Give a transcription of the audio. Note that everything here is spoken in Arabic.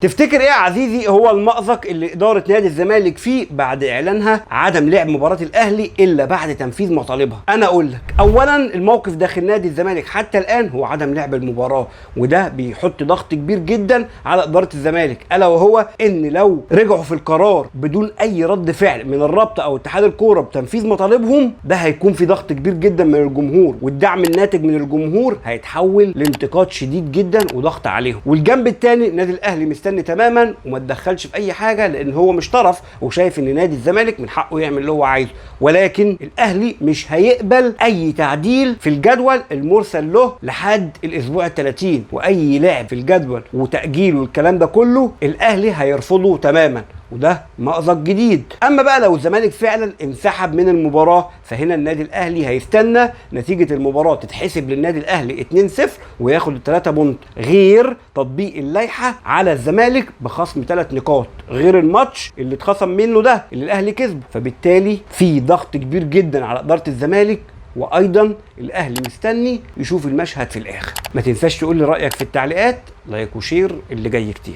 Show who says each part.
Speaker 1: تفتكر ايه يا عزيزي هو المأزق اللي اداره نادي الزمالك فيه بعد اعلانها عدم لعب مباراه الاهلي الا بعد تنفيذ مطالبها؟ انا اقول لك، اولا الموقف داخل نادي الزمالك حتى الان هو عدم لعب المباراه، وده بيحط ضغط كبير جدا على اداره الزمالك، الا وهو ان لو رجعوا في القرار بدون اي رد فعل من الرابطه او اتحاد الكوره بتنفيذ مطالبهم، ده هيكون في ضغط كبير جدا من الجمهور، والدعم الناتج من الجمهور هيتحول لانتقاد شديد جدا وضغط عليهم. والجنب الثاني النادي الاهلي مستني تماما وما تدخلش في اي حاجه، لان هو مش طرف وشايف ان نادي الزمالك من حقه يعمل اللي هو عايزه، ولكن الاهلي مش هيقبل اي تعديل في الجدول المرسل له لحد الاسبوع ال30، واي لاعب في الجدول وتاجيل والكلام ده كله الاهلي هيرفضه تماما، وده مأزق جديد. اما بقى لو الزمالك فعلا انسحب من المباراه، فهنا النادي الاهلي هيستنى نتيجه المباراه تتحسب للنادي الاهلي 2-0 وياخد ال3 بونت، غير تطبيق اللائحه على الزمالك بخصم 3 نقاط، غير الماتش اللي اتخصم منه ده اللي الاهلي كسبه. فبالتالي في ضغط كبير جدا على اداره الزمالك، وايضا الاهلي مستني يشوف المشهد في الاخر. ما تنساش تقول لي رايك في التعليقات، لايك وشير، اللي جاي كتير.